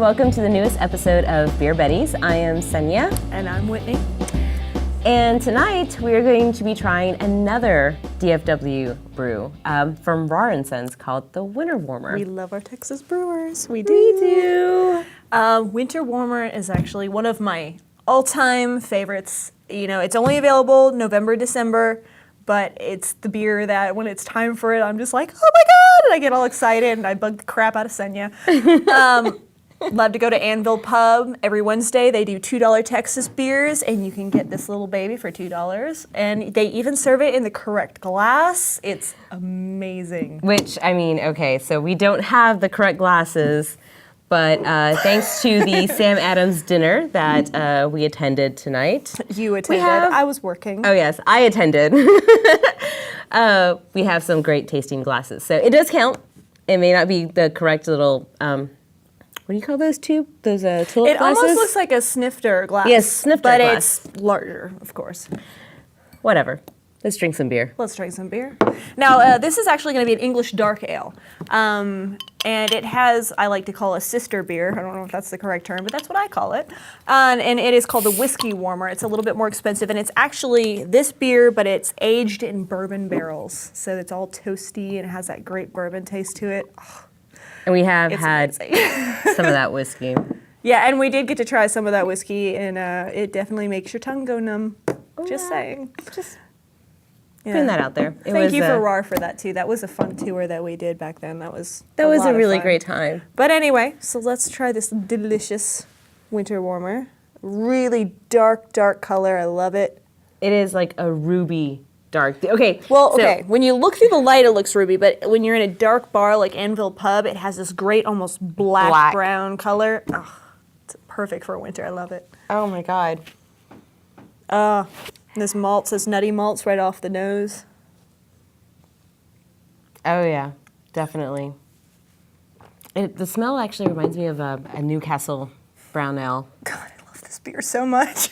welcome to the newest episode of Beer Betties. I am Senya. And I'm Whitney. And tonight we are going to be trying another DFW brew from Rahr & Sons called the Winter Warmer. We love our Texas brewers. We do. Winter Warmer is actually one of my all-time favorites. You know, it's only available November, December, but it's the beer that when it's time for it, I'm just like, oh my God, and I get all excited and I bug the crap out of Senya. Love to go to Anvil Pub every Wednesday. They do $2 Texas beers, and you can get this little baby for $2. And they even serve it in the correct glass. It's amazing. Which, I mean, okay, so we don't have the correct glasses, but thanks to the Sam Adams dinner that we attended tonight. You attended. I was working. Oh, yes, I attended. We have some great tasting glasses. So it does count. It may not be the correct little... what do you call those tulip glasses? It almost looks like a snifter glass. Yes, snifter but glass. But it's larger, of course. Whatever. Let's drink some beer. Let's drink some beer. Now, this is actually going to be an English dark ale. And it has, I like to call a sister beer. I don't know if that's the correct term, but that's what I call it. And it is called the Whiskey Warmer. It's a little bit more expensive, and it's actually this beer, but it's aged in bourbon barrels. So it's all toasty and it has that great bourbon taste to it. Oh. And we have had some of that whiskey. Yeah, and we did get to try some of that whiskey, and it definitely makes your tongue go numb. Oh, just saying. Just putting that out there. Thank you for Rahr for that, too. That was a fun tour that we did back then. That was a really great time. But anyway, so let's try this delicious Winter Warmer. Really dark, dark color. I love it. It is like a ruby dark. Okay. Well, okay. When you look through the light, it looks ruby, but when you're in a dark bar like Anvil Pub, it has this great, almost black. Brown color. Oh, it's perfect for winter. I love it. Oh my God. This malts, this nutty malts right off the nose. Oh yeah, definitely. The smell actually reminds me of a Newcastle brown ale. God, I love this beer so much.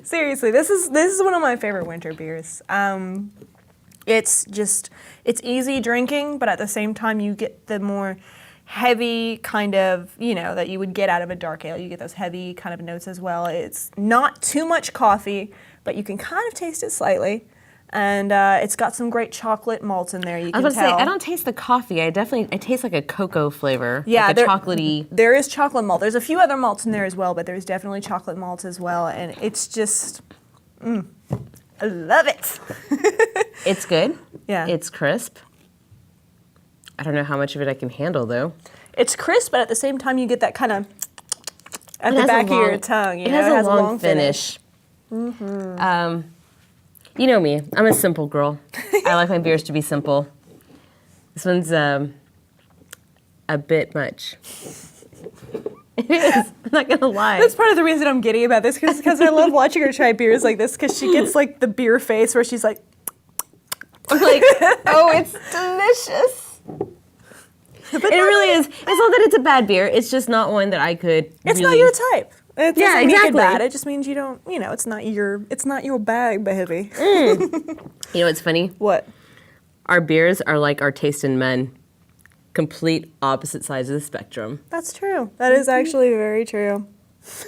Seriously, this is one of my favorite winter beers. It's easy drinking, but at the same time you get the more heavy kind of, that you would get out of a dark ale. You get those heavy kind of notes as well. It's not too much coffee, but you can kind of taste it slightly. And it's got some great chocolate malts in there. You can tell. I was about to say, I don't taste the coffee. I taste like a cocoa flavor. Yeah, like a chocolatey. There is chocolate malt. There's a few other malts in there as well, but there's definitely chocolate malts as well. And it's just, I love it. It's good. Yeah. It's crisp. I don't know how much of it I can handle though. It's crisp, but at the same time you get that kind of at the back of your tongue. It has a long finish. Mm-hmm. You know me, I'm a simple girl. I like my beers to be simple. This one's a bit much. It is, I'm not gonna lie. That's part of the reason I'm giddy about this, because I love watching her try beers like this, because she gets like the beer face where she's like, I'm like, oh, it's delicious. But it really is. It's not that it's a bad beer, it's just not one that I could It's not your type. It doesn't make it bad. It just means you don't, it's not your bag, baby. You know what's funny? What? Our beers are like our taste in men. Complete opposite sides of the spectrum. That's true. That is actually very true.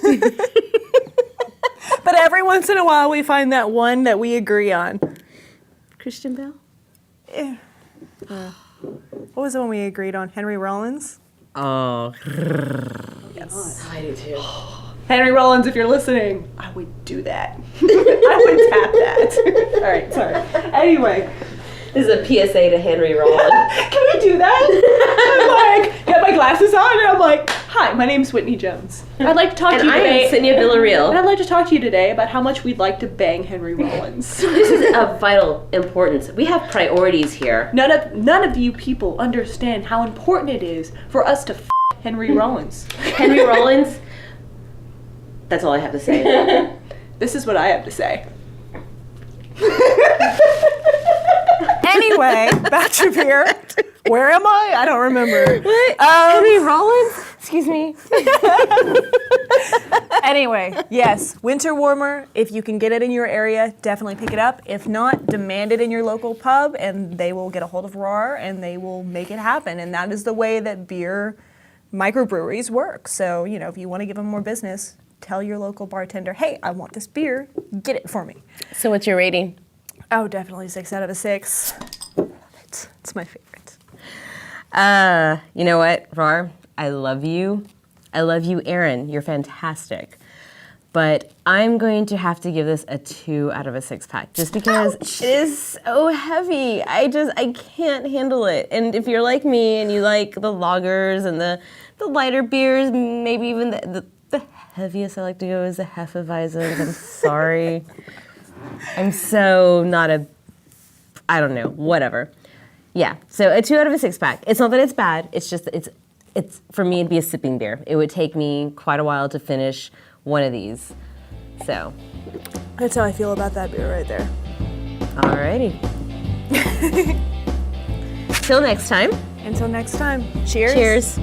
But every once in a while we find that one that we agree on. Christian Bale? Yeah. What was the one we agreed on? Henry Rollins? Oh. Yes. I do too. Henry Rollins, if you're listening, I would do that. I would tap that. All right, sorry. Anyway. This is a PSA to Henry Rollins. Can we do that? I'm like, got my glasses on, and I'm like, hi, my name's Whitney Jones. I'd like to talk to you today. And I am Senya Villarreal. And I'd like to talk to you today about how much we'd like to bang Henry Rollins. This is of vital importance. We have priorities here. None of you people understand how important it is for us to Henry Rollins. Henry Rollins? That's all I have to say. This is what I have to say. Anyway, back to beer. Where am I? I don't remember. What? Henry Rollins? Excuse me. Anyway, yes, Winter Warmer. If you can get it in your area, definitely pick it up. If not, demand it in your local pub, and they will get a hold of Rahr, and they will make it happen. And that is the way that beer microbreweries work. So, you know, if you want to give them more business, tell your local bartender, hey, I want this beer, get it for me. So what's your rating? Oh, definitely 6 out of 6. It's my favorite. You know what, Rahr? I love you. I love you, Aaron. You're fantastic. But I'm going to have to give this a 2 out of a 6-pack just because Ouch. it is so heavy. I can't handle it. And if you're like me and you like the lagers and the lighter beers, maybe even the heaviest I like to go is the Hefeweizen. I'm sorry. I'm so not I don't know, whatever. Yeah, so a 2 out of a 6-pack. It's not that it's bad, it's just that it's for me it'd be a sipping beer. It would take me quite a while to finish one of these. So. That's how I feel about that beer right there. Alrighty. Till next time. Until next time, cheers. Cheers.